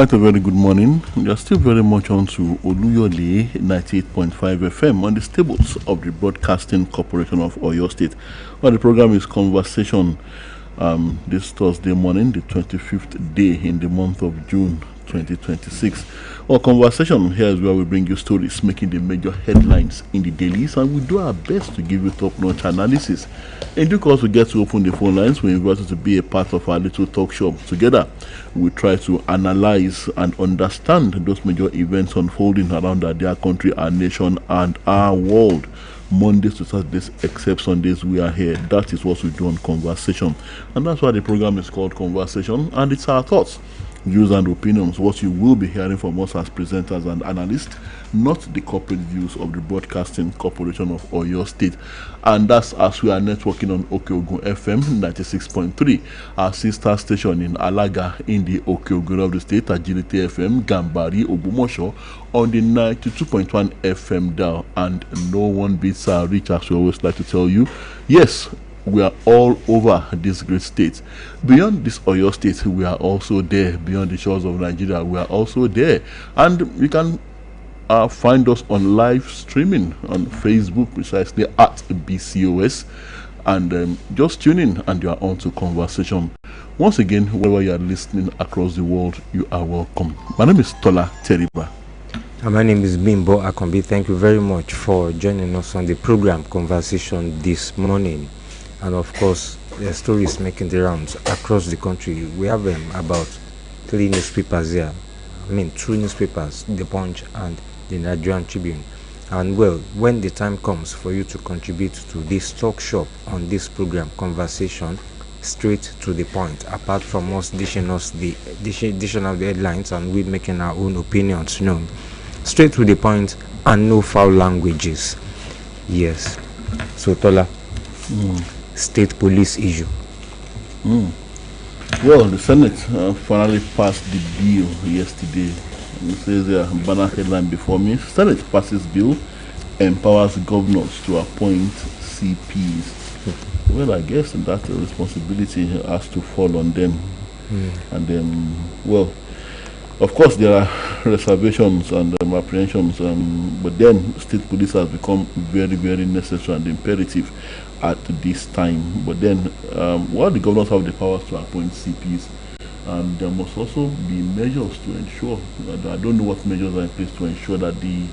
Right, a very good morning. You are still very much on to Oluyole 98.5 FM on the stables of the Broadcasting Corporation of Oyo State. Well, the program is Conversation this Thursday morning, the 25th day in the month of June 2026. Our conversation here is where we bring you stories making the major headlines in the dailies, and we do our best to give you top-notch analysis. In due course, we get to open the phone lines. We invite you to be a part of our little talk show. Together, we try to analyze and understand those major events unfolding around our dear country, our nation, and our world. Mondays to Saturdays, except Sundays, we are here. That is what we do on Conversation. And that's why the program is called Conversation, and it's our thoughts, views and opinions, what you will be hearing from us as presenters and analysts, not the corporate views of the Broadcasting Corporation of Oyo State. And that's as we are networking on Okeogun FM 96.3, our sister station in Alaga in the Okeogun of the state, Agility FM, Gambari, Ogumosho on the 92.1 FM dial. And no one beats our reach, as we always like to tell you. Yes, we are all over this great state. Beyond this Oyo state, we are also there. Beyond the shores of Nigeria, we are also there. And you can find us on live streaming on Facebook, precisely at BCOS. And just tune in and you are on to Conversation. Once again, wherever you are listening across the world, you are welcome. My name is Tola Teriba. And my name is Bimbo Akombi. Thank you very much for joining us on the program Conversation this morning. And of course, the story is making the rounds across the country. We have about 3 newspapers here. I mean, 2 newspapers, The Punch and the Nigerian Tribune. And well, when the time comes for you to contribute to this talk shop on this program, Conversation, straight to the point, apart from us dishing out the headlines and we making our own opinions known, straight to the point and no foul languages. Yes. So, Tola. State police issue. Well, the Senate finally passed the bill yesterday. It says there, banner headline before me. Senate passes bill, empowers governors to appoint CPs. Well, I guess that responsibility has to fall on them. And then, well, of course, there are reservations and apprehensions, but then state police has become very, very necessary and imperative at this time. But then, while the governors have the powers to appoint CPs, there must also be measures to ensure that, I don't know what measures are in place to ensure that the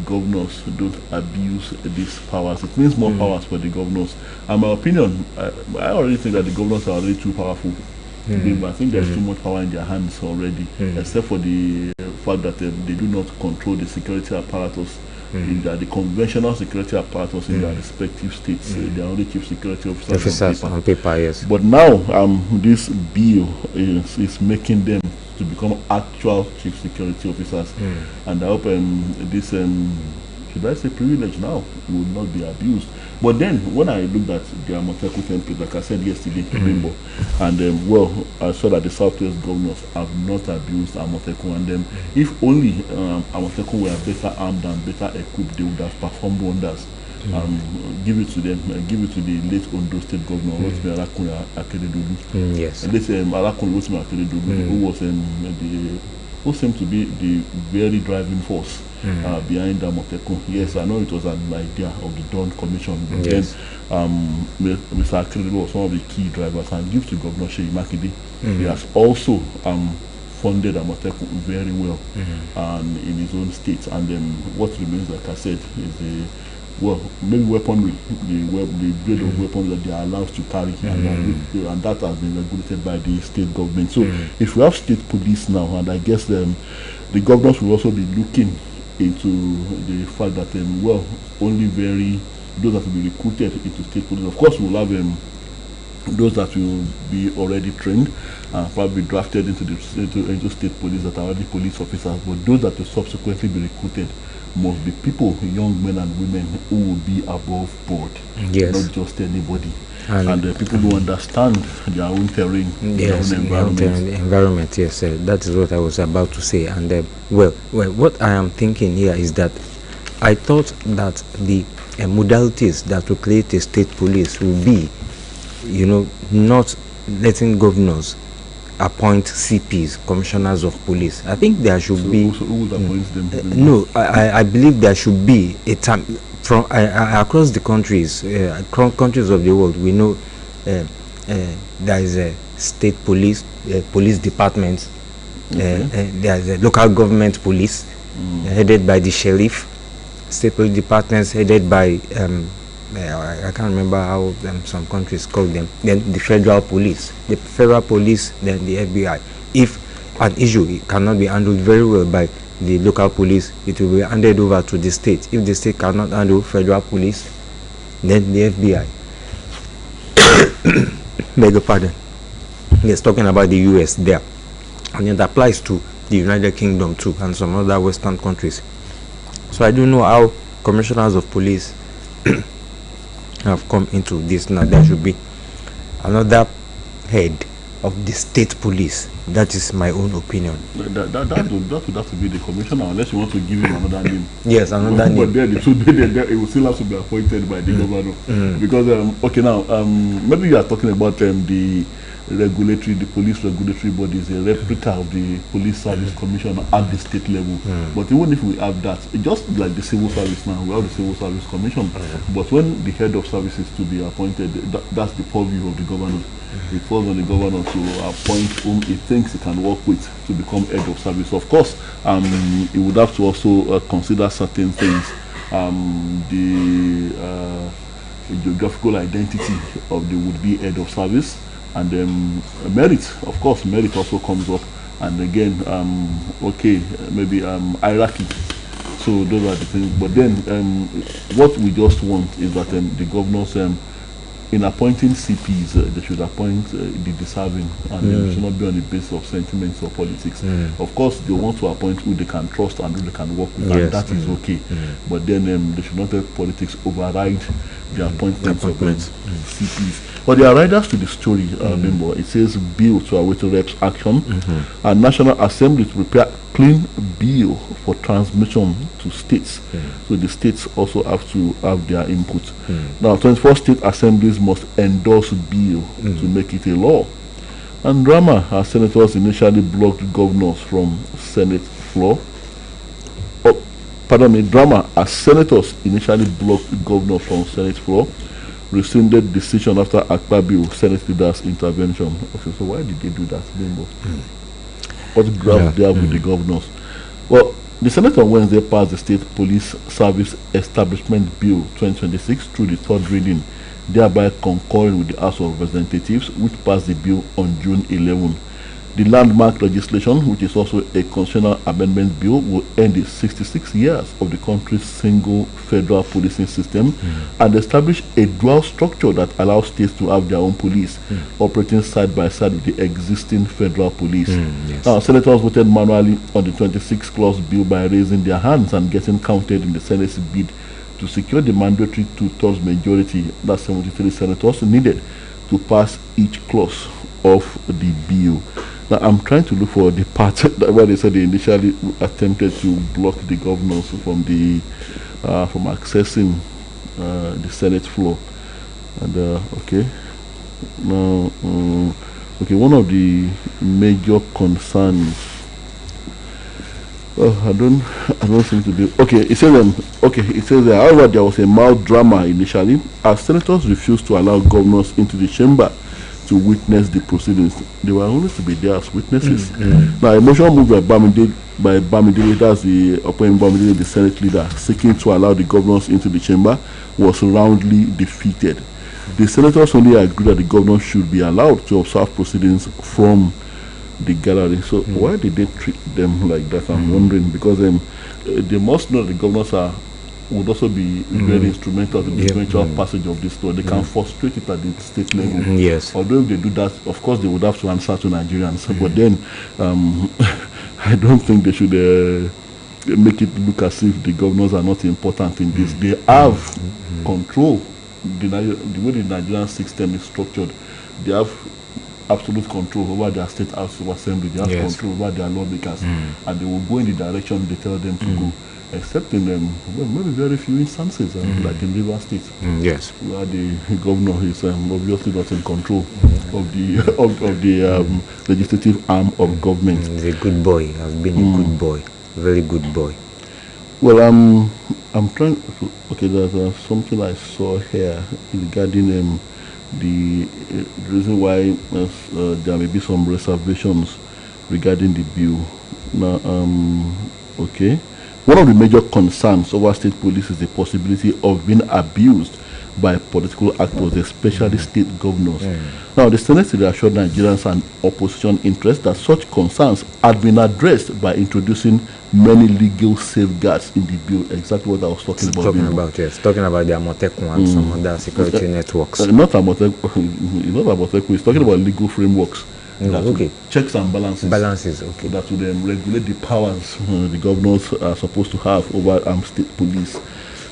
governors don't abuse these powers. It means more powers for the governors. And my opinion, I already think that the governors are already too powerful. But I think there's too much power in their hands already, except for the fact that they do not control the security apparatus, the conventional security apparatus in their respective states. They are only chief security officers on paper, yes. But now, this bill is making them to become actual chief security officers, and I hope this should I say privilege now will not be abused. But then when I looked at the Amoteku template, like I said yesterday, Bimbo, and well, I saw that the Southwest governors have not abused Amoteku, and if only Amoteku were better armed and better equipped, they would have performed wonders. Give it to them, give it to the late Ondo State Governor, Rotimi Arakunle Akeredolu. Yes. Late Arakunle Rotimi Akeredolu, who seemed to be the very driving force behind Amoteku. Yes, I know it was an idea of the Dawn Commission, but then Mr. Akeredolu was one of the key drivers, and give to Governor Seyi Makinde. He has also funded Amoteku very well and in his own state, and what remains, like I said, is maybe weaponry, the grade of weapons that they are allowed to carry, and that has been regulated by the state government. So if we have state police now, and I guess the governors will also be looking into the fact that only those that will be recruited into state police. Of course, we will have those that will be already trained and probably drafted into state police that are already police officers, but those that will subsequently be recruited must be people, young men and women, who will be above board, not just anybody. And people who understand their own terrain, their own environment. Yes, that is what I was about to say. And well, what I am thinking here is that I thought that the modalities that will create a state police will be, not letting governors appoint CPs, commissioners of police. I think there should be. So who would appoint them? No, I believe there should be a time from across the countries, countries of the world. We know there is a state police, police department. There is a local government police headed by the sheriff. State police departments headed by I can't remember how some countries call them. Then the federal police, then the FBI. If an issue cannot be handled very well by the local police, it will be handed over to the state. If the state cannot handle federal police, then the FBI. Beg your pardon. Yes, talking about the US there, and it applies to the United Kingdom too, and some other Western countries. So I don't know how commissioners of police have come into this. Now there should be another head of the state police. That is my own opinion. That would have to be the commissioner, unless you want to give him another name. Yes, another name. But then it will still have to be appointed by the governor. Because okay, now maybe you are talking about the police regulatory bodies, a replica of the police service commission at the state level. But even if we have that, just like the civil service now, we have the civil service commission. But when the head of service is to be appointed, that's the purview of the governor. It falls on the governor to appoint whom he thinks he can work with to become head of service. Of course, he would have to also consider certain things, the geographical identity of the would-be head of service, and merit. Of course, merit also comes up, and again, okay, maybe hierarchy. So those are the things. But then, what we just want is that the governors, in appointing CPs, they should appoint the deserving, and it should not be on the basis of sentiments or politics. Of course, they want to appoint who they can trust and who they can work with, and that is okay. But then they should not let politics override the appointments of CPs. But there are riders to the story, Bimbo. It says bill to await reps action, and National Assembly to prepare clean bill for transmission to states. So the states also have to have their input. Now, 24 state assemblies must endorse bill to make it a law. And drama, as senators initially blocked governors from Senate floor. Drama, as senators initially blocked governors from Senate floor, rescinded decision after Akpabio Senate leaders' intervention. Okay, so why did they do that, Bimbo? What graph they have with the governors? Well, the Senate on Wednesday passed the State Police Service Establishment Bill 2026 through the third reading, thereby concurring with the House of Representatives, which passed the bill on June 11. The landmark legislation, which is also a constitutional amendment bill, will end the 66 years of the country's single federal policing system and establish a dual structure that allows states to have their own police operating side by side with the existing federal police. Now, senators voted manually on the 26-clause bill by raising their hands and getting counted in the Senate's bid to secure the mandatory two-thirds majority that 73 senators needed to pass each clause of the bill. Now, I'm trying to look for the part where they said they initially attempted to block the governors from accessing the Senate floor. And okay, now okay, one of the major concerns. I don't seem to be okay. It says however, there was a mild drama initially as senators refused to allow governors into the chamber to witness the proceedings. They were only to be there as witnesses. Now, a motion moved by Bamidele, that's the opponent Bamidele, the Senate leader, seeking to allow the governors into the chamber, was roundly defeated. The senators only agreed that the governors should be allowed to observe proceedings from the gallery. So why did they treat them like that? I'm wondering, because they must know the governors would also be very instrumental to the eventual passage of this law. They can frustrate it at the state level. Yes. Although if they do that, of course, they would have to answer to Nigerians. But then, I don't think they should make it look as if the governors are not important in this. They have control. The way the Nigerian system is structured, they have absolute control over their state house of assembly. They have control over their lawmakers, and they will go in the direction they tell them to go. except in well, maybe very few instances, like in River State, Yes. where the governor is obviously not in control of the of the legislative arm of government. He's a good boy. Has been a good boy. Very good boy. Well, I'm trying. Okay, there's something I saw here regarding the reason why there may be some reservations regarding the bill. Now, okay, one of the major concerns over state police is the possibility of being abused by political actors, especially state governors. Now, the Senate reassured Nigerians and opposition interests that such concerns had been addressed by introducing many legal safeguards in the bill. Exactly what I was talking about. Talking about the Amotekun and some other security networks. Not Amotekun, not Amotekun. It's talking about legal frameworks. Okay. Checks and balances. Balances, okay. That would regulate the powers the governors are supposed to have over state police.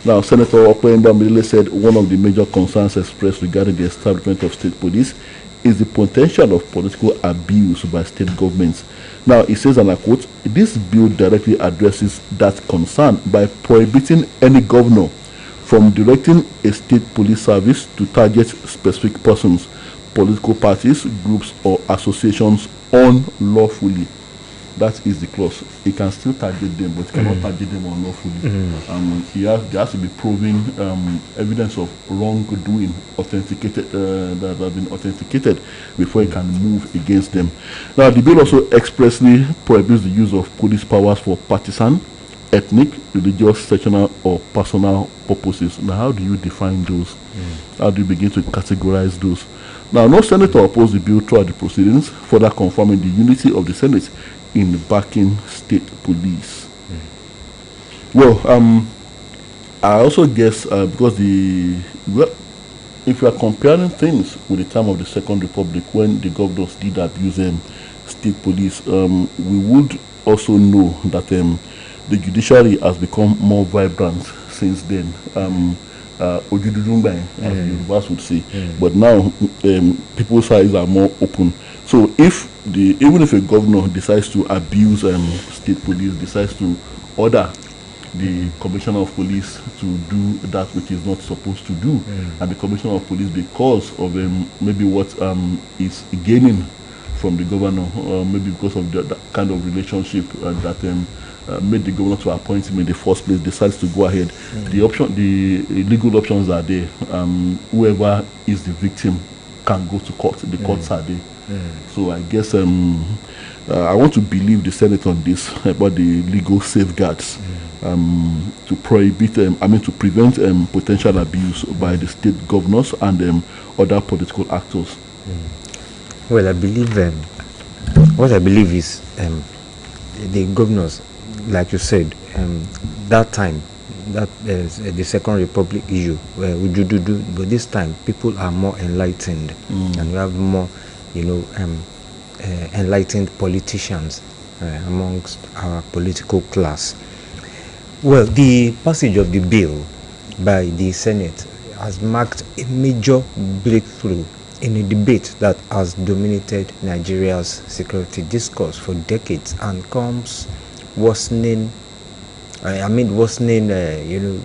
Now, Senator Opoemba Milele said one of the major concerns expressed regarding the establishment of state police is the potential of political abuse by state governments. Now, he says, and I quote, "This bill directly addresses that concern by prohibiting any governor from directing a state police service to target specific persons, political parties, groups, or associations unlawfully." That is the clause. He can still target them, but he cannot target them unlawfully. There has to be proven evidence of wrongdoing authenticated that have been authenticated before he can move against them. Now, the bill also expressly prohibits the use of police powers for partisan, ethnic, religious, sectional, or personal purposes. Now, how do you define those? How do you begin to categorize those? Now, no senator opposed the bill throughout the proceedings, further confirming the unity of the Senate in backing state police. Well, I also guess because if you are comparing things with the time of the Second Republic, when the governors did abuse state police, we would also know that the judiciary has become more vibrant since then. Ojududungba, as the Yorubas would say. But now people's eyes are more open. So even if a governor decides to abuse state police, decides to order the commissioner of police to do that which is not supposed to do, and the commissioner of police, because of maybe what is gaining from the governor, maybe because of that kind of relationship that made the governor to appoint him in the first place, decides to go ahead. The legal options are there. Whoever is the victim can go to court. The courts are there. So I guess I want to believe the Senate on this about the legal safeguards to prohibit, to prevent potential abuse by the state governors and other political actors. Well, I believe what I believe is the governors, like you said, that time, that is the Second Republic issue, but this time people are more enlightened, and we have more, enlightened politicians amongst our political class. Well, the passage of the bill by the Senate has marked a major breakthrough in a debate that has dominated Nigeria's security discourse for decades and comes worsening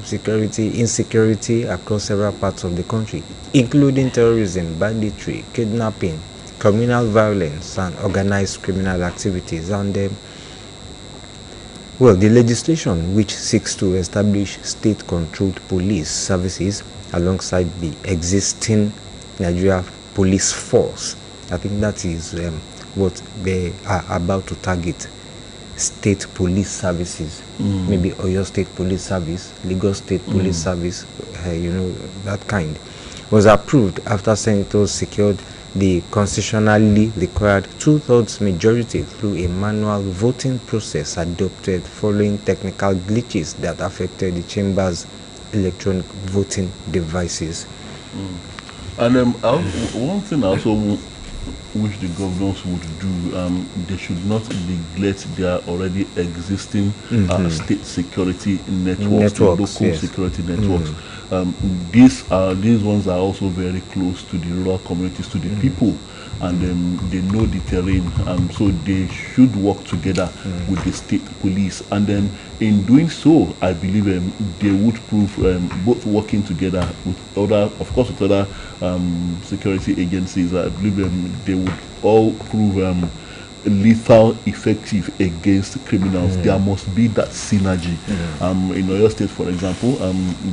security insecurity across several parts of the country, including terrorism, banditry, kidnapping, communal violence, and organized criminal activities. And the legislation, which seeks to establish state-controlled police services alongside the existing Nigeria police force, I think that is what they are about to target. State police services, maybe Oyo State Police Service, Lagos State Police Service, that kind, was approved after senators secured the constitutionally required 2/3 majority through a manual voting process adopted following technical glitches that affected the chamber's electronic voting devices. And one thing I also wish the governors would do, they should not neglect their already existing state security networks, local security networks. These ones are also very close to the rural communities, to the people and they know the terrain, so they should work together with the state police. And then in doing so, I believe they would prove both working together with other, of course, with other security agencies. I believe they would all prove lethal effective against criminals. There must be that synergy. In Oyo State, for example,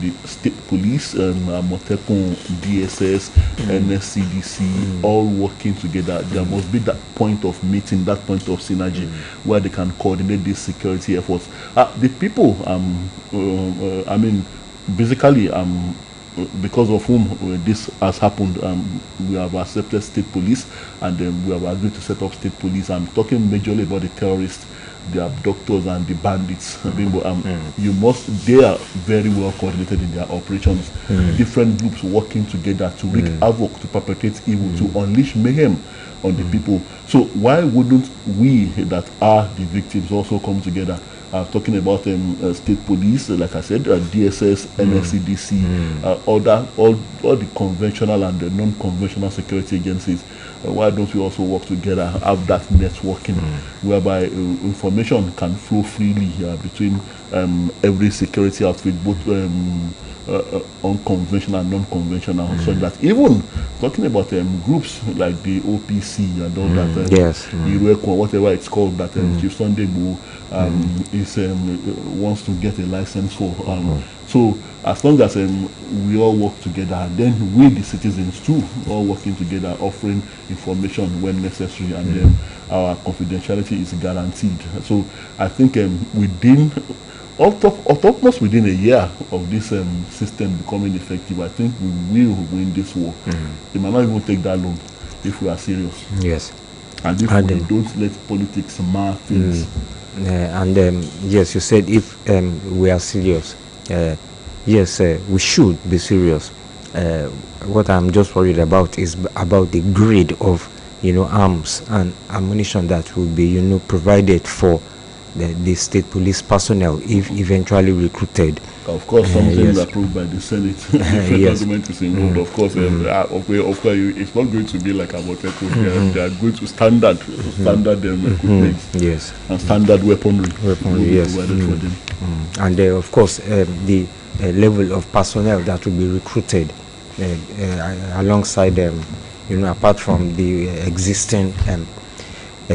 the state police, Motekun, DSS, NSCDC, all working together. There must be that point of meeting, that point of synergy, where they can coordinate these security efforts. The people, I mean, basically, because of whom this has happened, we have accepted state police, and we have agreed to set up state police. I'm talking majorly about the terrorists, the abductors, and the bandits. They are very well coordinated in their operations. Different groups working together to wreak havoc, to perpetrate evil, to unleash mayhem on the people. So why wouldn't we that are the victims also come together? Talking about state police, like I said, DSS, NSCDC, all the conventional and the non-conventional security agencies. Why don't we also work together, have that networking, whereby information can flow freely between every security outfit, both unconventional and non-conventional, so that even talking about groups like the OPC and all that, Ireko, whatever it's called, that Chief Sunday wants to get a license for. So as long as we all work together, and then we, the citizens too, all working together, offering information when necessary, and then our confidentiality is guaranteed. So I think within almost within a year of this system becoming effective, I think we will win this war. It might not even take that long if we are serious. Yes. And if we don't let politics mar things. Yes, you said if we are serious. Yes, we should be serious. What I'm just worried about is about the grade of, arms and ammunition that will be, provided for the state police personnel if eventually recruited. Of course, something approved by the Senate. The federal government is involved. Of course, it's not going to be like about they are going to standard equipment, and standard weaponry yes. provided for them. And of course, the level of personnel that will be recruited alongside them, apart from the existing the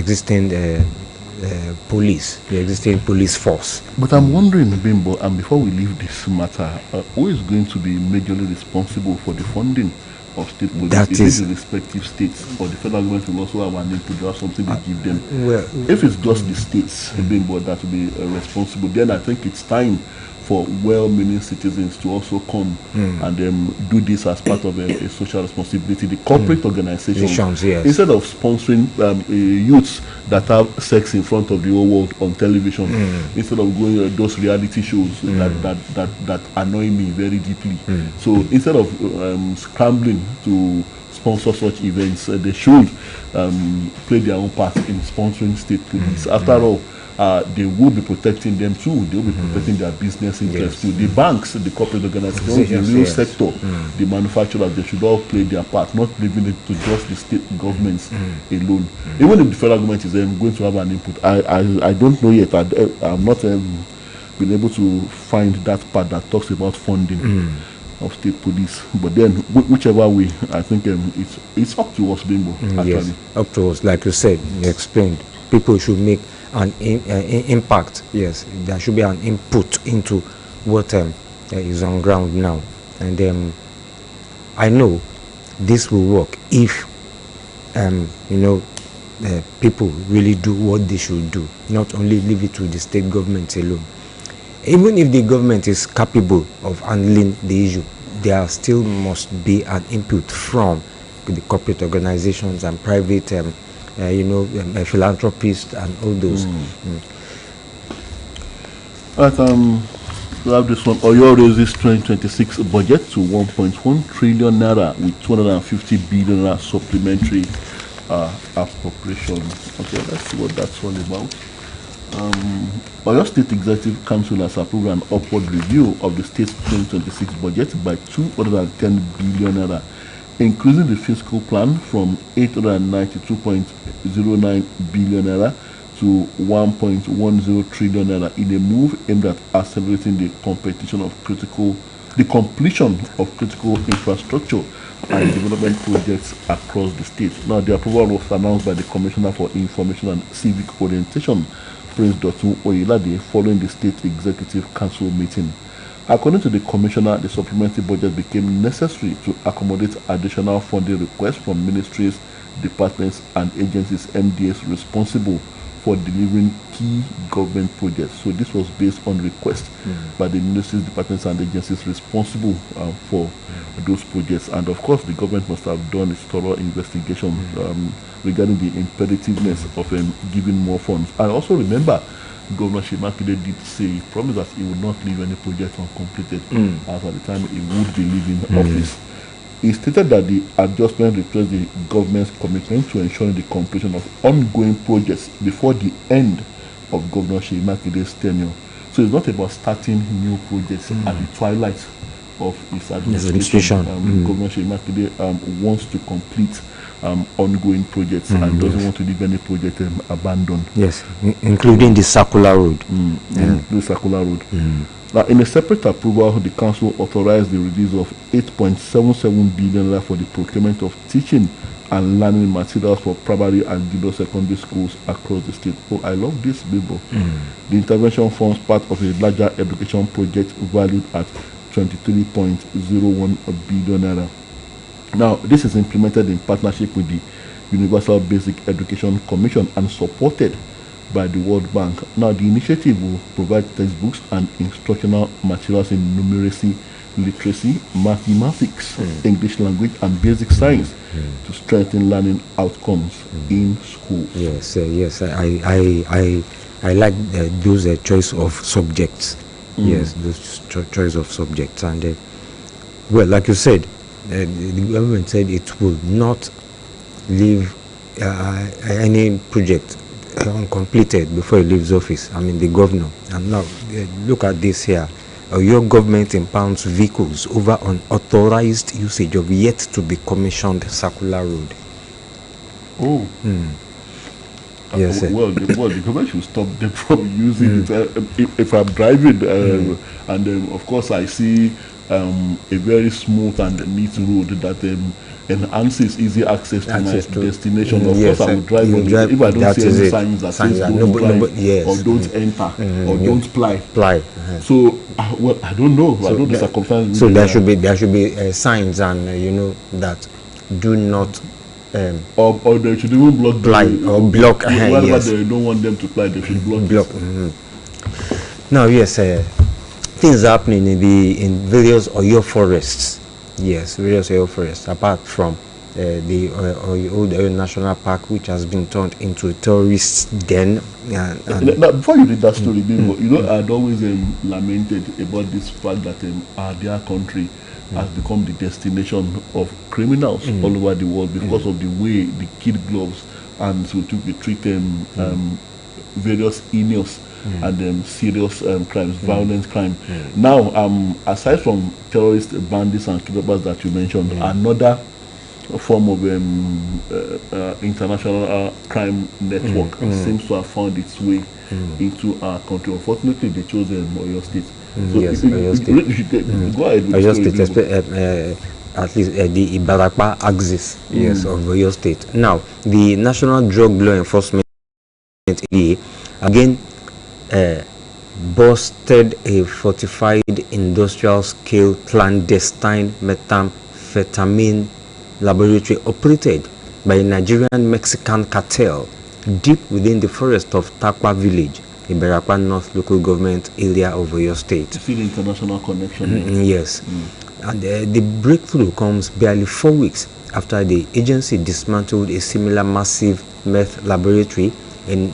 existing police force. But I'm wondering, Bimbo, and before we leave this matter, who is going to be majorly responsible for the funding of state police? That is the respective states, or the federal government will also have an input to have something they give them? Well, if it's just the states, Bimbo, that will be responsible, then I think it's time for well-meaning citizens to also come and do this as part of a social responsibility. The corporate organizations, instead of sponsoring youths that have sex in front of the whole world on television, instead of going those reality shows that annoy me very deeply. So instead of scrambling to sponsor such events, they should play their own part in sponsoring state police. After all, they will be protecting them too. They will be protecting their business interests too. The banks, the corporate organizations, the real sector, the manufacturers, they should all play their part, not leaving it to just the state governments alone. Even if the federal government is going to have an input, I don't know yet. I'm not been able to find that part that talks about funding of state police. But then, whichever way, I think it's up to us, Bimbo. Yes, up to us. Like you said, you explained, people should make an impact. Yes, there should be an input into what is on ground now, and I know this will work if people really do what they should do, not only leave it to the state government alone. Even if the government is capable of handling the issue, there still must be an input from the corporate organizations and private philanthropists and all those. Right, we have this one. Oyo raises 2026 budget to 1.1 trillion naira with 250 billion naira supplementary appropriation. Okay, let's see what that's all about. Oyo State Executive Council has approved an upward review of the state's 2026 budget by 210 billion naira, increasing the fiscal plan from 892.09 billion naira to 1.10 trillion naira in a move aimed at accelerating the completion of critical infrastructure and development projects across the state. Now, the approval was announced by the Commissioner for Information and Civic Orientation, Prince Dotun Oyelade, following the State Executive Council meeting. According to the Commissioner, the supplementary budget became necessary to accommodate additional funding requests from ministries, departments, and agencies MDS responsible for delivering key government projects. So this was based on request by the ministries, departments, and agencies responsible for those projects. And of course, the government must have done its thorough investigation regarding the imperativeness of giving more funds. And also remember, Governor Shemakide did say, he promised that he would not leave any project uncompleted as at the time he would be leaving office. He stated that the adjustment reflects the government's commitment to ensuring the completion of ongoing projects before the end of Governor Shemakide's tenure. So it's not about starting new projects at the twilight of his administration. Governor Shemakide wants to complete ongoing projects and doesn't want to leave any project abandoned. Yes, including the circular road. The circular road. Now, in a separate approval, the council authorized the release of 8.77 billion for the procurement of teaching and learning materials for primary and junior secondary schools across the state. Oh, I love this, Bibo. The intervention forms part of a larger education project valued at 23.01 billion naira. Now, this is implemented in partnership with the Universal Basic Education Commission and supported by the World Bank. Now, the initiative will provide textbooks and instructional materials in numeracy, literacy, mathematics, English language, and basic science to strengthen learning outcomes in schools. Yes, yes, I like those choice of subjects. Yes, those choice of subjects, and well, like you said, the government said it will not leave any project uncompleted before he leaves office. I mean, the governor. And now, look at this here. Your government impounds vehicles over unauthorized usage of yet to be commissioned circular road. Oh. Yes. Well, the government should stop them from using it. If I'm driving, and of course I see a very smooth and neat road that enhances easy access to my destination. Of course, I will drive on it if I don't see any signs that says don't drive or don't enter or don't ply. So, well, I don't know. I don't know the circumstances. So there should be signs, and that do not. Or they should even block block. Wherever Yes. they don't want them to ply, they should block. Now, yes, things are happening in various Oyo forests. Yes, various Oyo forests, apart from the old Oyo National Park, which has been turned into a tourist den. Now, before you read that story, I'd always lamented about this fact that our dear country has become the destination of criminals all over the world because of the way the kid gloves and so we treat various heinous and serious crimes, violent crime. Now, aside from terrorist bandits and kidnappers that you mentioned, another form of international crime network seems to have found its way into our country. Unfortunately, they chose Oyo State. So Yes, Oyo State. Go ahead with Oyo the State, at least the Ibarapa axis, yes, of Oyo State. Now, the National Drug Law Enforcement again busted a fortified industrial-scale clandestine methamphetamine laboratory operated by a Nigerian-Mexican cartel deep within the forest of Takwa village, Ibarapa North local government area of Oyo State. see the international connection. Yes. And the breakthrough comes barely 4 weeks after the agency dismantled a similar massive meth laboratory in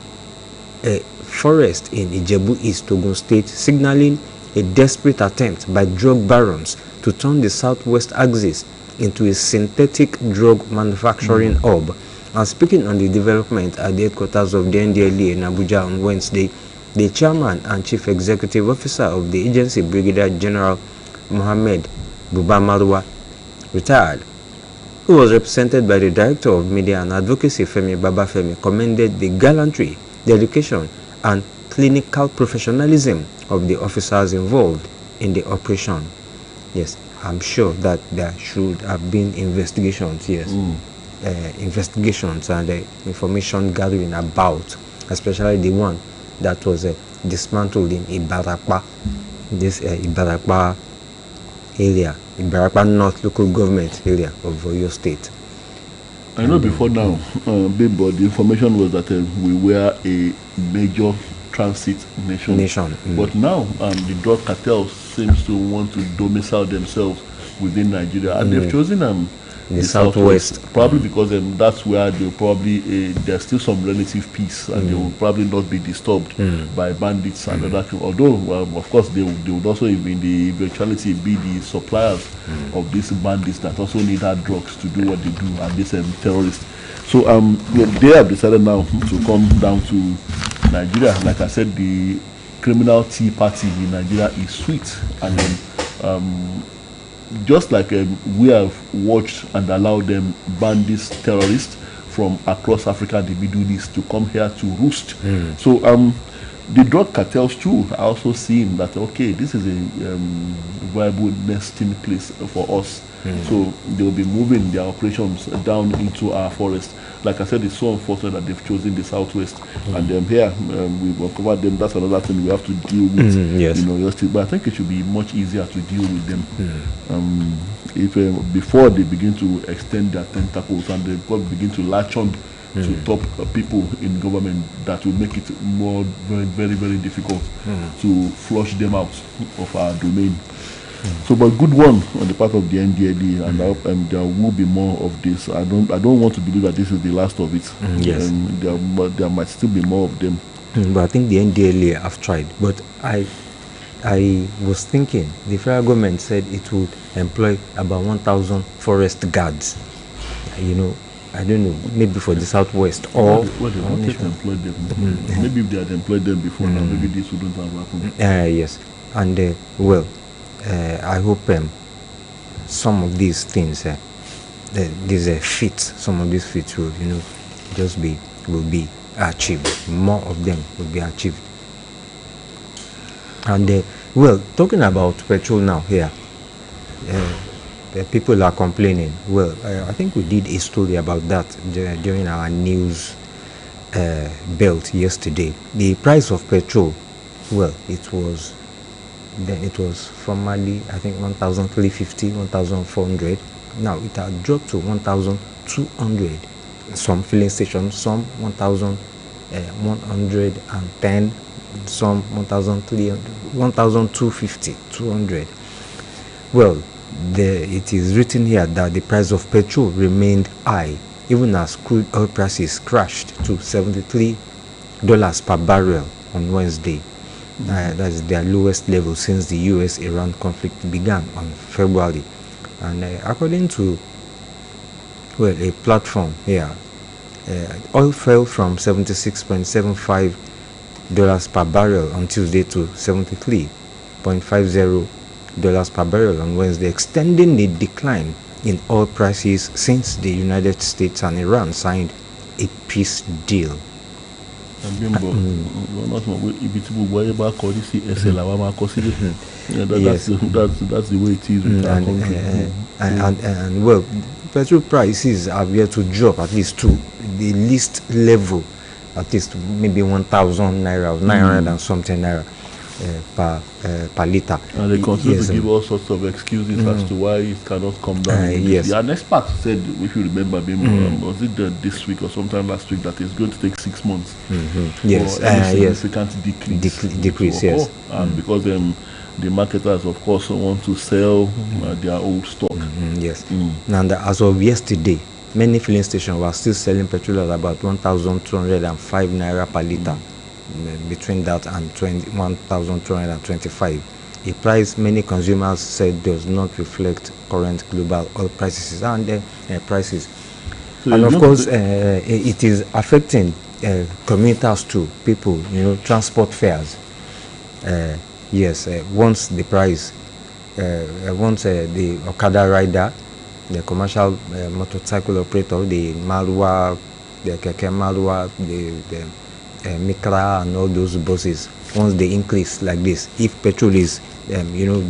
a forest in Ijebu East, Ogun State, signaling a desperate attempt by drug barons to turn the southwest axis into a synthetic drug manufacturing hub. And speaking on the development at the headquarters of the NDLEA in Abuja on Wednesday, the chairman and chief executive officer of the agency, Brigadier General Mohammed Buba Marwa, retired, who was represented by the Director of Media and Advocacy, Femi Babafemi, commended the gallantry, dedication, and clinical professionalism of the officers involved in the operation. Yes, I'm sure that there should have been investigations, yes. Investigations and information gathering about, especially the one that was dismantled in Ibarakpa, this Ibarakpa area, Ibarakpa North local government area of Oyo State. I know before now, but the information was that we were a major transit nation. But now, the drug cartel seems to want to domicile themselves within Nigeria, and they've chosen the southwest, probably because that's where they'll probably there's still some relative peace, and they will probably not be disturbed by bandits and other things. Although, of course, they would also, in the eventuality, be the suppliers of these bandits that also need hard drugs to do what they do, and these terrorists. So they have decided now to come down to Nigeria. Like I said, the criminal tea party in Nigeria is sweet, and then just like we have watched and allowed them ban these terrorists from across Africa and the Middle East to come here to roost. So the drug cartels too are also seeing that, okay, this is a viable nesting place for us. So they will be moving their operations down into our forest. Like I said, it's so unfortunate that they've chosen the southwest, and here we've uncovered them. That's another thing we have to deal with. Yes. But I think it should be much easier to deal with them if before they begin to extend their tentacles and they begin to latch on to top people in government. That will make it more very, very difficult to flush them out of our domain. So, but good one on the part of the NDLE, and I hope there will be more of this. I don't want to believe that this is the last of it. Yes, there might still be more of them. But I think the NDLE have tried. But I was thinking the federal government said it would employ about 1,000 forest guards. I don't know, maybe for the southwest or. Well, they not yet employed them. Maybe if they had employed them before now, maybe this wouldn't have happened. Yes, and I hope some of these things, some of these feats will, will be achieved. More of them will be achieved. And talking about petrol now here, people are complaining. I think we did a story about that during our news belt yesterday. The price of petrol, it was formerly, I think, 1,350, 1,400. Now it had dropped to 1,200. Some filling stations, some 1,110, some 1,300, 1,250, 200. It is written here that the price of petrol remained high, even as crude oil prices crashed to $73 per barrel on Wednesday. That is their lowest level since the US-Iran conflict began on February. And according to a platform here, oil fell from $76.75 per barrel on Tuesday to $73.50 per barrel on Wednesday, extending the decline in oil prices since the United States and Iran signed a peace deal. That's the way it is with our country. And petrol prices are yet to drop at least to the least level, at least maybe 1,000 naira or 900 and something naira per liter. And they continue to give all sorts of excuses as to why it cannot come down. Yes. An expert said, if you remember, was it this week or sometime last week, that it's going to take 6 months yes. for any significant decrease. Yes. Because the marketers, of course, want to sell their old stock. Yes. And as of yesterday, many filling stations were still selling petrol at about 1,205 naira per liter. Between that and 1,225, a price many consumers said does not reflect current global oil prices and prices. So, and of course, it is affecting commuters too, people, transport fares. Once the price, the Okada rider the commercial motorcycle operator, the Malwa, the Keke Malwa, the Mikra, and all those buses. Once they increase like this, if petrol is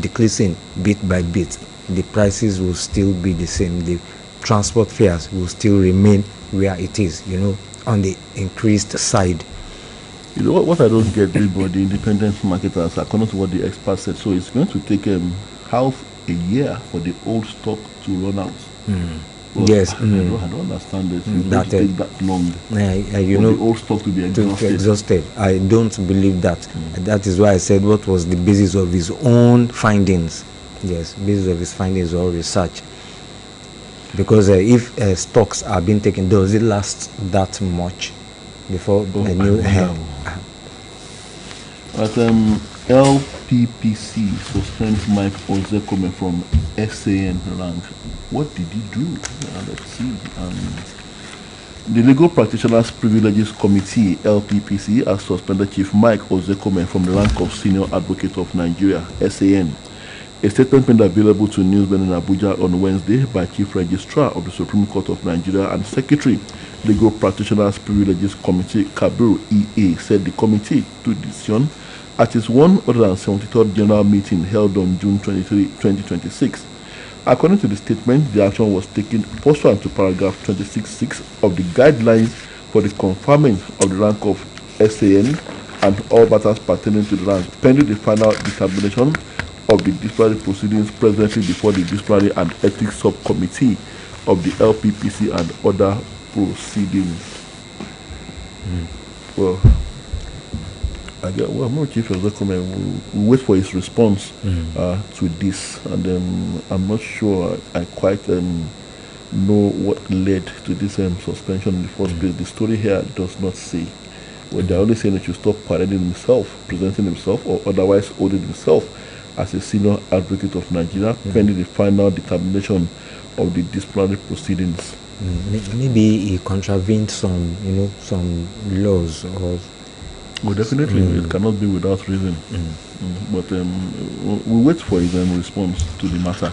decreasing bit by bit, the prices will still be the same. The transport fares will still remain where it is, on the increased side. You know what I don't get, but the independent marketers, according to what the experts said, so it's going to take half a year for the old stock to run out. Well, Yes, I don't understand this. It's going to take that long for the old stock to be exhausted. I don't believe that. That is why I said what was the basis of his own findings. Yes, basis of his findings or research. Because if stocks are being taken, does it last that much before a new But LPPC suspends Mike Ozekome from SAN rank. What did he do? Let's see. The Legal Practitioners Privileges Committee, LPPC, has suspended Chief Mike Ozekome from the rank of Senior Advocate of Nigeria, SAN. A statement made available to newsmen in Abuja on Wednesday by Chief Registrar of the Supreme Court of Nigeria and Secretary, Legal Practitioners Privileges Committee, Kabiru EA, said the committee took decision at its 173rd General Meeting held on June 23, 2026. According to the statement, the action was taken pursuant to paragraph 26.6 of the guidelines for the conferment of the rank of SAN and all matters pertaining to the rank, pending the final determination of the disciplinary proceedings presently before the Disciplinary and Ethics Subcommittee of the LPPC and other proceedings. Well, I'm not Chief Executive. We'll wait for his response to this, and I'm not sure I quite know what led to this suspension in the first place. The story here does not say. Well, they're only saying that he should stop parading himself, presenting himself, or otherwise holding himself as a senior advocate of Nigeria, pending the final determination of the disciplinary proceedings. Maybe he contravened some laws or. Well, definitely, it cannot be without reason. But we'll wait for his response to the matter.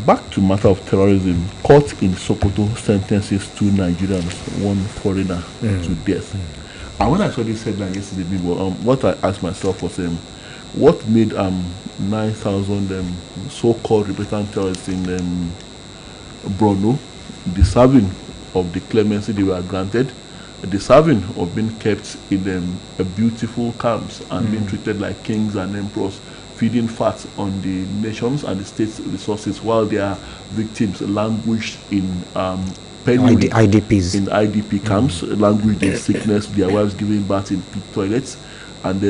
Back to matter of terrorism. Court in Sokoto sentences 2 Nigerians, 1 foreigner to death. And when I saw this headline yesterday, what I asked myself was, what made 9,000 so-called repentant terrorists in Borno deserving of the clemency they were granted, deserving of being kept in beautiful camps and being treated like kings and emperors, feeding fat on the nations and the state's resources, while their victims languished in penury, IDPs. in IDP camps, languished in sickness, their wives giving birth in pig toilets, and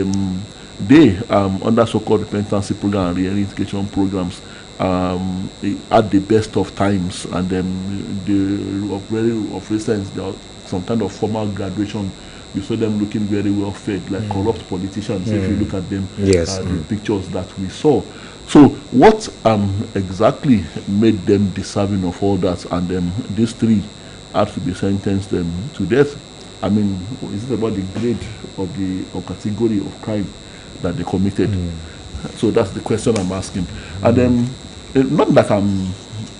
they, under so-called repentancy program and reintegration programs, at the best of times, and of recent, there was some kind of formal graduation. You saw them looking very well fed, like corrupt politicians. If you look at them, the pictures that we saw. So, what exactly made them deserving of all that? And these 3 had to be sentenced to death. I mean, is it about the grade of the category of crime that they committed? So that's the question I'm asking. And not that I'm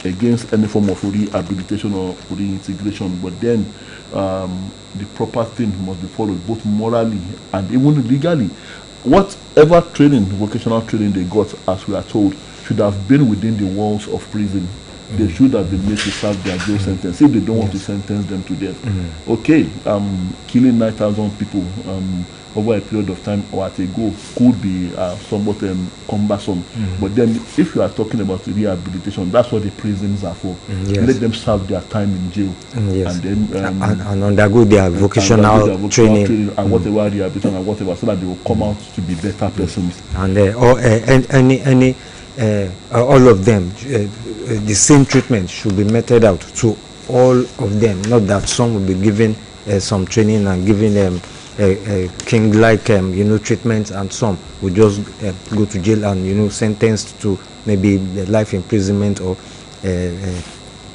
against any form of rehabilitation or reintegration, but then the proper thing must be followed, both morally and even legally. Whatever training, vocational training they got, as we are told, should have been within the walls of prison. They should have been made to serve their jail sentence if they don't want to sentence them to death. Okay, killing 9,000 people over a period of time or at a go could be somewhat cumbersome. But then if you are talking about rehabilitation, that's what the prisons are for. Let them serve their time in jail. And then and undergo their vocational training and whatever rehabilitation and whatever, so that they will come out to be better persons. And all of them, the same treatment should be meted out to all of them, not that some will be given some training and giving them king-like treatment, and some will just go to jail and sentenced to maybe life imprisonment or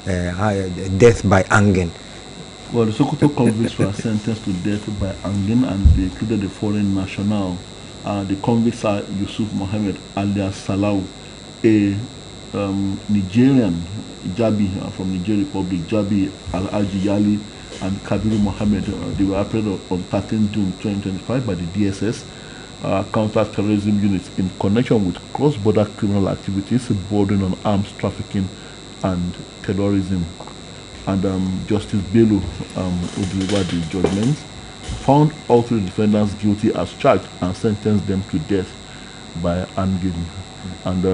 death by hanging. Well, the Sokoto convicts were sentenced to death by hanging, and they included the foreign national. The convicts are Yusuf Mohammed alias Salau, a Nigerian Jabi from Niger Republic, Jabi Al-Haji Yali and Kabiru Mohammed. They were apprehended on 13 June 2025 by the DSS counter-terrorism units in connection with cross-border criminal activities bordering on arms trafficking and terrorism. And Justice Bello, who delivered the judgment, found all three defendants guilty as charged and sentenced them to death by hanging. And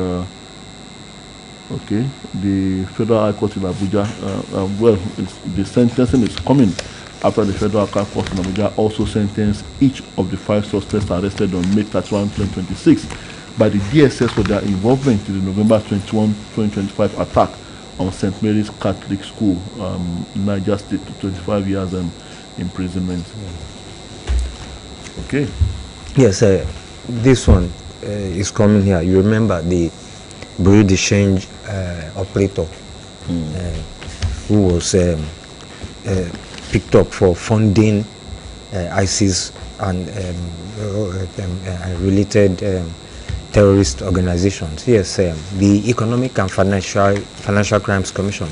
okay, the Federal High Court in Abuja, the sentencing is coming after the Federal High Court in Abuja also sentenced each of the 5 suspects arrested on May 31, 2026 by the DSS for their involvement in the November 21, 2025 attack on St. Mary's Catholic School, Niger State, to 25 years imprisonment. Okay. Yes, this one is coming here. You remember the Bureau de Change operator who was picked up for funding ISIS and related terrorist organizations. Yes, the Economic and Financial Crimes Commission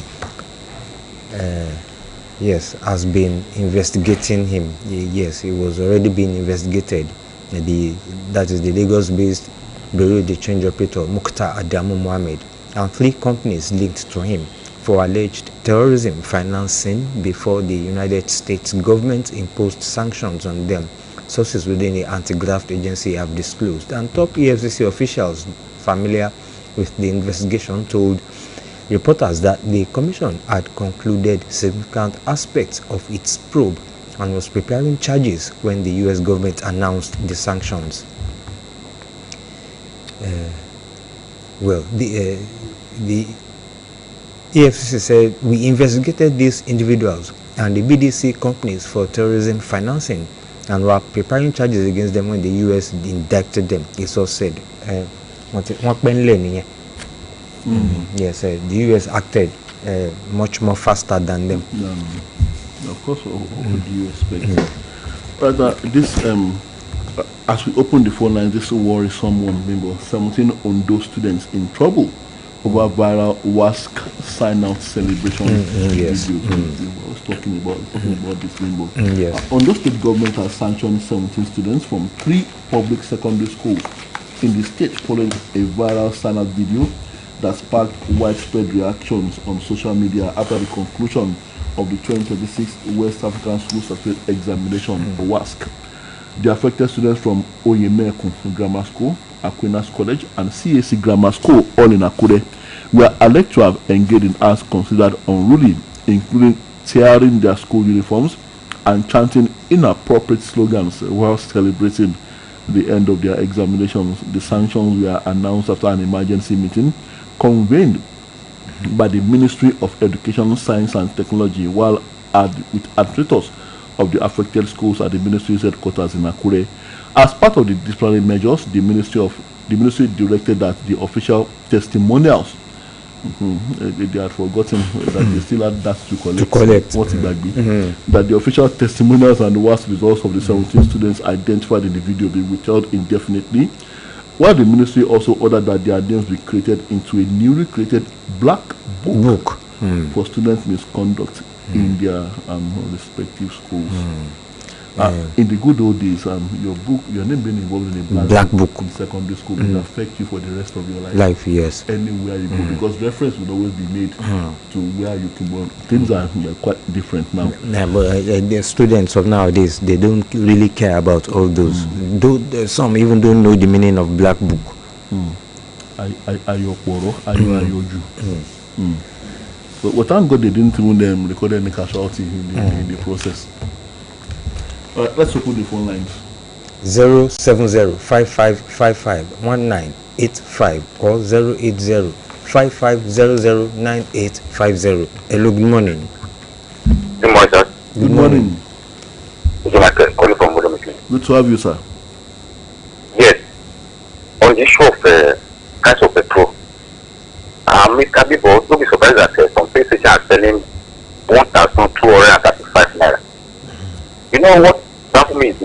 yes, has been investigating him. Yes, he was already being investigated. That is the Lagos-based Bureau de Change operator Mukhtar Adamu Mohammed and 3 companies linked to him for alleged terrorism financing before the United States government imposed sanctions on them. Sources within the anti-graft agency have disclosed, and top EFCC officials familiar with the investigation told reporters that the commission had concluded significant aspects of its probe and was preparing charges when the U.S. government announced the sanctions. The EFCC said, we investigated these individuals and the BDC companies for terrorism financing and were preparing charges against them when the U.S. indicted them. It's all said. Yes, the U.S. acted much more faster than them. Of course, what do you expect? Rather, this as we open the phone line, this worries someone. Remember, 17 Ondo students in trouble over viral WASC sign-out celebration yes. video. I was talking about this, Limbo. Yes. Ondo State government has sanctioned 17 students from 3 public secondary schools in the state following a viral sign-out video that sparked widespread reactions on social media after the conclusion of the 2026 West African School Certificate Examination, WASC. The affected students from Oyemeku Grammar School, Aquinas College, and CAC Grammar School, all in Akure, were alleged to have engaged in acts considered unruly, including tearing their school uniforms and chanting inappropriate slogans while celebrating the end of their examinations. The sanctions were announced after an emergency meeting convened by the Ministry of Education, Science and Technology while with administrators of the affected schools at the ministry's headquarters in Akure. As part of the disciplinary measures, the ministry directed that the official testimonials they had forgotten that they still had that to collect. What would that be? That the official testimonials and worst results of the 17 students identified in the video be withheld indefinitely, while the ministry also ordered that their names be created into a newly created black book for student misconduct in their respective schools. In the good old days, your name being involved in a black book in secondary school will affect you for the rest of your life. Yes. Anywhere you go, because reference will always be made to where you came from. Things are quite different now. But the students of nowadays, they don't really care about all those. Some even don't know the meaning of black book. But thank God they didn't even record any casualty in the process. Let's open the phone lines. 070-5555-1985 or 080-5500-9850. Hello, good morning. Good morning, sir. Good morning. Good to have you, sir. Yes. On the issue of price of petrol, Mr. Bibo, don't be surprised that some places are selling 1,235 naira. You know what that means?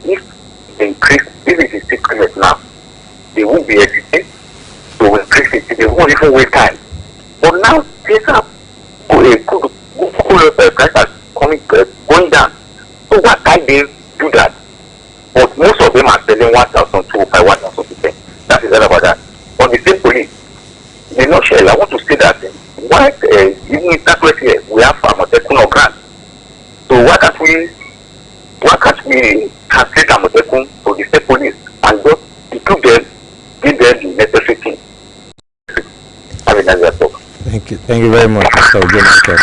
If they increase, if it is secret now, they won't be hesitant to increase it. They won't not even waste time. But now things are prices going down. So why can't they do that? But most of them are selling 1,200 1,000. That is all about that. On the same police, in a nutshell, I want to say that why even in that way here we have Amotekun or grant. So why can't we translate Amotekun to the state police and just include them, give them the necessary thing? Have a nice day. Thank you very much, Mr. Ogeneche.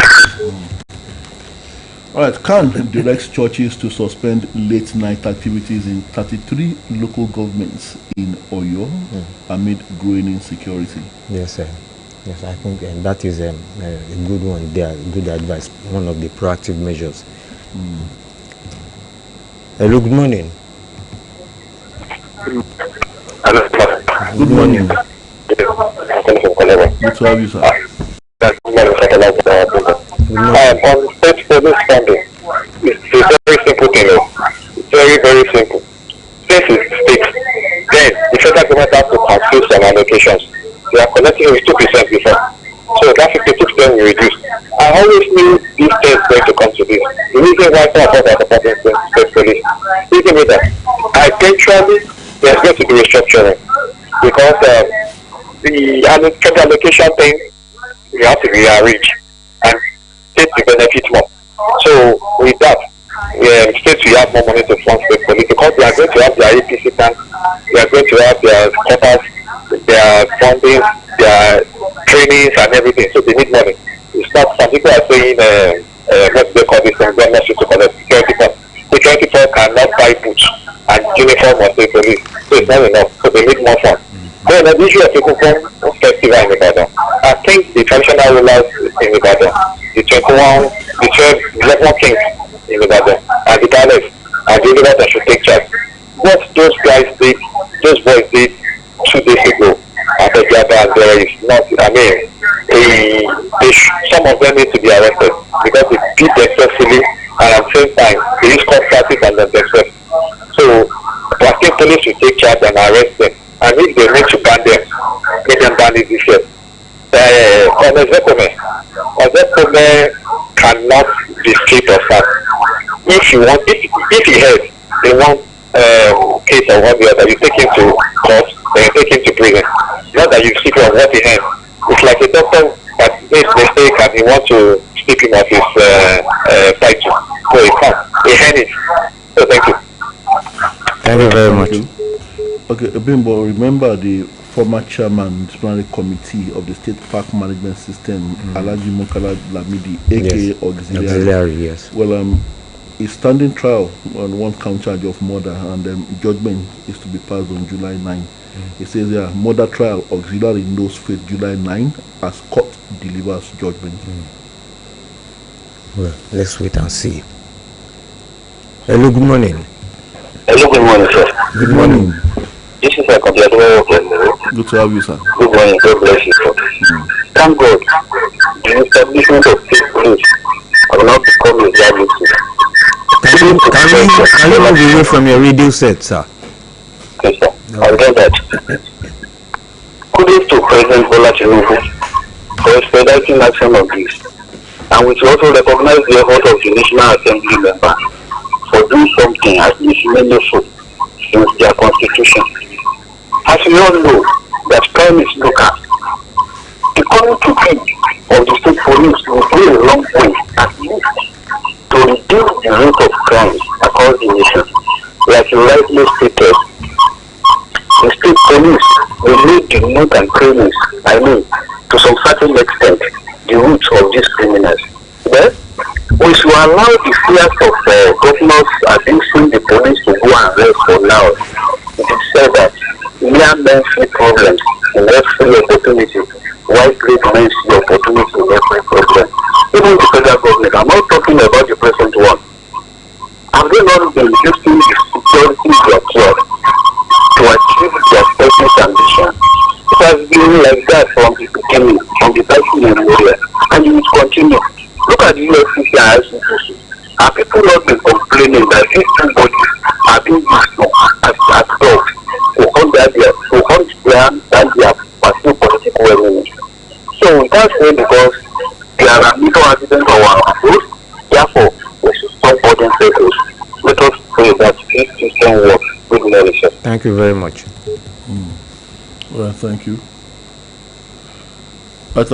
All right, CAN directs churches to suspend late night activities in 33 local governments in Oyo amid growing insecurity. Yes, sir. Yes, I think that is a good one there, good advice, one of the proactive measures. Hello, good morning. Good morning. Good to have you, sir. On state police funding, it's a very simple thing. Very, very simple. Since it's state, then the federal government has to confuse some allocations. They are collecting with 2% before. So that 52% will reduce. I always knew these states going to come to this. The reason why some of us are supporting state police, even with that, eventually there's going to be restructuring because the federal allocation thing, we have to rearrange and states will benefit more. So with that, states will have more money to fund state police because they are going to have their APC tanks, they are going to have their quarters, their funding, their trainings and everything. So they need money. It's not, some people are saying what they call this government should collect security force. Security force cannot buy boots and uniform of state police. So it's not enough. So they need more funds. Then the issue of people from festival in Ibadan. I think the traditional rulers in Ibadan, the 11 kings in Ibadan, and the palace, and the rulers that should take charge. What those guys did, those boys did 2 days ago, at the Jabba, there is not, some of them need to be arrested because they beat themselves silly and at the same time they use court practice and themselves. So, I think police should take charge and arrest them. And if they need to ban them, make them ban it this year. Ozekome cannot be stripped of that. If he has a one case or one the other, you take him to court and you take him to prison. Not that you strip him of what he has. It's like a doctor that makes mistake and he wants to strip him of his title. So he can't. He had it. So thank you. Thank you very much. Okay, Bimbo, remember the former chairman, disciplinary committee of the State Park Management System, Alhaji Mukala Lamidi, aka Auxiliary. Yes. Well, is standing trial on one count charge of murder, and judgment is to be passed on July 9. It says here, murder trial, Auxiliary knows fate July 9 as court delivers judgment. Well, let's wait and see. Hello, good morning. Hello, good morning, sir. Good morning. This is a computer. Good to have you, sir. Good morning. God bless you, sir. Thank God. The establishment of state police will not become a reality. Can you move away from your radio set, sir? Okay, sir. I'll get that. Kudos to President Bola Tinubu for expediting action of this, and we should also recognize the effort of the National Assembly members for doing something at least meaningful since their constitution. As we all know, that crime is local. The current treatment of the state police will go a long way, at least, to reduce the rate of crime across the nation. Like you rightly stated, the state police will need the note and trainings, to some certain extent, the roots of these criminals. But we should allow the fears of governors abusing the police to go and rest for now. It is said that mere men see problems in every opportunity, while great men see opportunity in every problem. Even the federal government, I'm not talking about the present one. Have they not been using the security they acquired to achieve their business ambition? It has been like that from the beginning, from the time in Nigeria, and it will continue. Look at the UFCC and ICCC. Are people not been complaining that these two bodies are being used as dogs to hunt their personal political when so that's why because there are little accidents on our roads, therefore we should stop boarding vehicles. Let us pray that this system works. Good morning, sir. Thank you very much. Well, thank you. But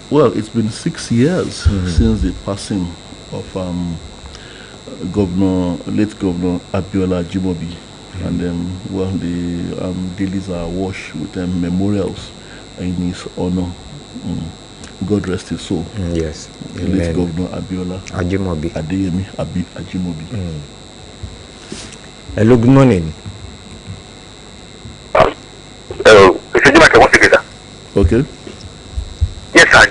well, it's been 6 years since the passing of late Governor Abiola Jimobi, and well, the dailies are awash with memorials in his honor. God rest his soul. Yes. The late Governor Abiola Ajimobi. Adeyemi Ajimobi. Hello, good morning. Okay. Yes, sir.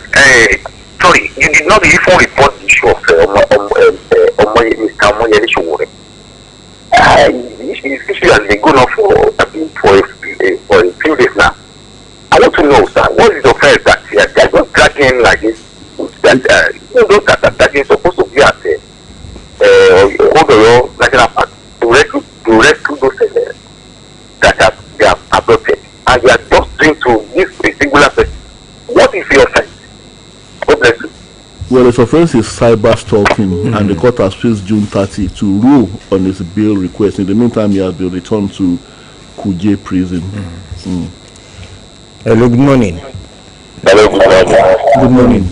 Sorry, you did not even report the issue of Mr. Omoyele Sowore. This issue has been going on for a few days now. I want to know, sir, what is the offense that they are just dragging like this? That those that are dragging supposed to be at Oluyole National Park to rescue those that they have adopted, and they are just doing to this singular person. What is the offense? God bless you. Well, his offense is cyber stalking, and the court has fixed June 30 to rule on his bail request. In the meantime, he has been returned to Kuje prison. Hello, good morning. Hello, good morning. Good morning.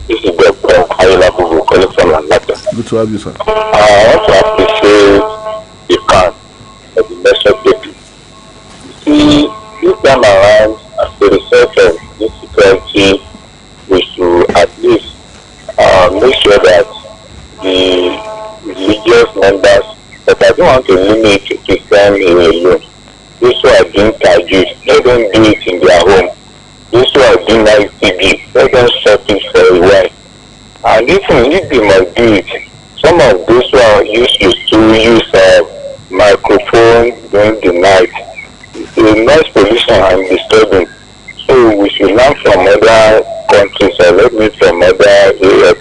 This is Dr. Ayala Bubu calling from Atlanta. Good to have you, sir. I want to appreciate the part of the measure taken. You see, this time around, as a result of this security, we should at least make sure that the religious members, but I don't want to limit Christian alone. Those who are doing tajud, let them do it in their home. Those who are doing ITV, let them stop it for a while. And even if they must do it, some of those who are used to use microphone during the night, the noise pollution and disturbing. So we should learn from other countries, or let me from other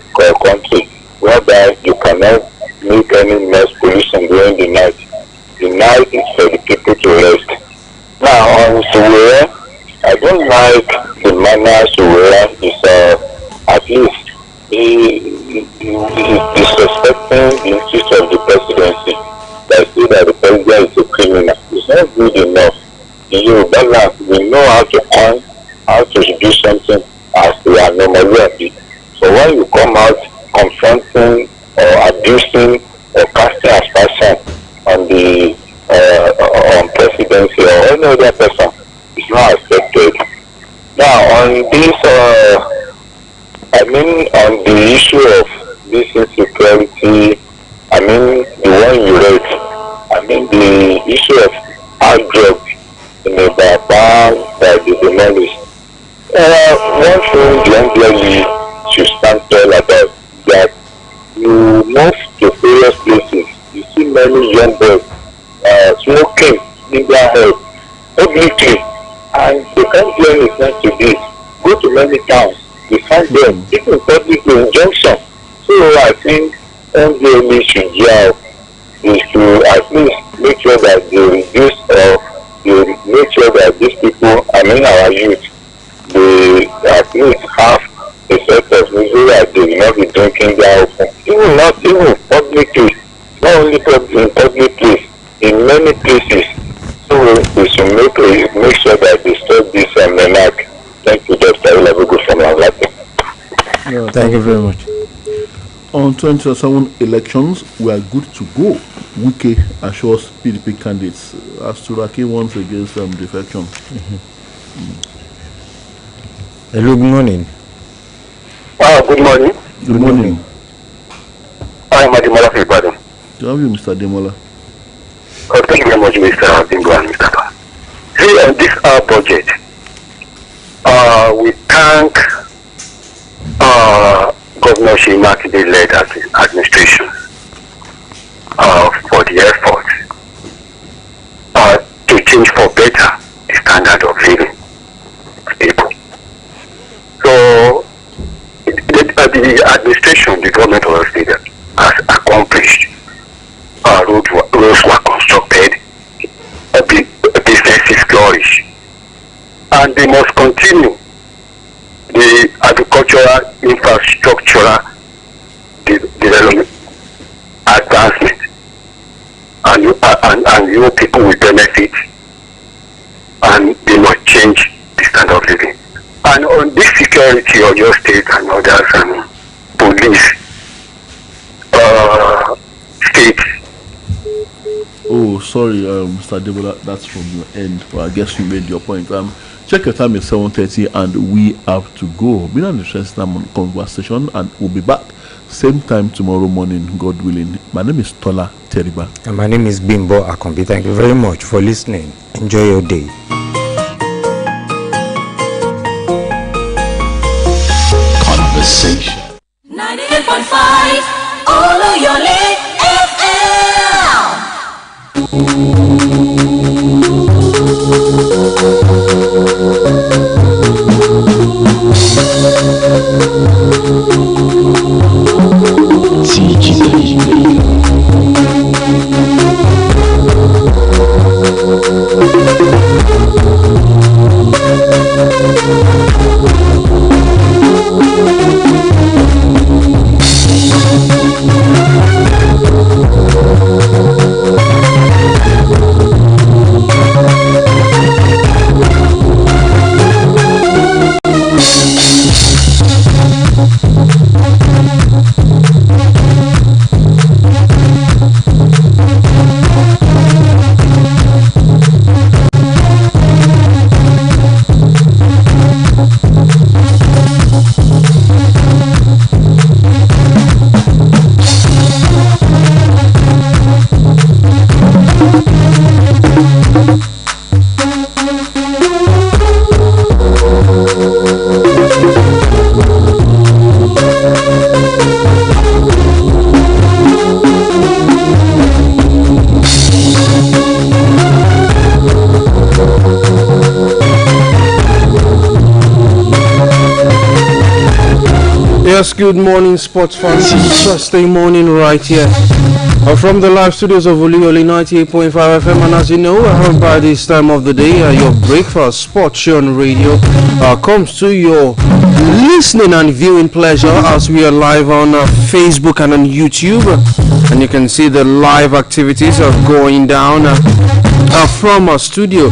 countries, whereby you cannot make any noise pollution during the night. The night is for the people to rest. Now on Sowore, I don't like the manner Sowore is at least he is disrespecting the interest of the presidency. By saying that the president is a criminal. It's not good enough. In Yoruba land, we know how to earn, how to do something as we are normally. So when you come out confronting or abusing or casting aspersion on the on presidency or any other person, it's not accepted. Now on this, on the issue of this insecurity, the one you read, the issue of hard drugs in a bar by the demolished. One thing the young lady should stand tall about that you move to various places, you see many young boys smoking in their head publicly, and they can't do anything to this. Go to many towns, you find them even publicly in junction. So I think NGO should yell is to at least make sure that they reduce or they make sure that these people, our youth, they at least have a set of music that they will not be drinking their open. Not even publicly, not only in public place, in many places. So we should make sure that they stop this menace. Thank you, Dr. Olabugu from Atlanta. Thank you very much. On 2027 elections, we are good to go. Wike assures PDP candidates as Turaki wants against defection. Hello, good morning. Good morning. Good morning. I am Ademola from Ibadan. To have you, Mr. Ademola. Thank you very much, Mr. Bingo and Mr. Ba. See, on this budget, we thank Governor Shimakide-led administration for the effort to change for better the standard of living of people. So, the administration, the government of the state has accomplished. Roads were constructed, businesses flourish. and they must continue the agricultural infrastructural development advancement, and your people will benefit, and they must change the standard of living. And on this security of your state and others, and police, state. Oh, sorry, Mr. Debola, that's from your end. Well, I guess you made your point. Check your time, it's 7:30, and we have to go. Been an interesting conversation, and we'll be back same time tomorrow morning, God willing. My name is Tola Teriba. And my name is Bimbo Akombi. Thank you very much for listening. Enjoy your day. Conversation 98.5 Oluyole Yes, good morning, sports fans. Thursday morning, right here from the live studios of Oluyole 98.5 FM. And as you know, by this time of the day, your breakfast sports show on radio comes to your listening and viewing pleasure as we are live on Facebook and on YouTube. And you can see the live activities are going down from our studio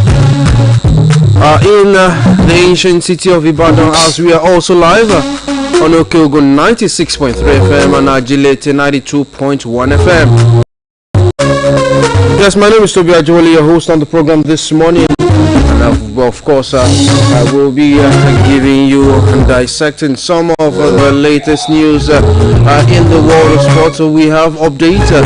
in the ancient city of Ibadan, as we are also live on Okeogun 96.3 FM and Agilete 92.1 FM. Yes, my name is Toby Ajoli, your host on the program this morning. And of course, I will be giving you and dissecting some of the latest news in the world of sports. So we have updated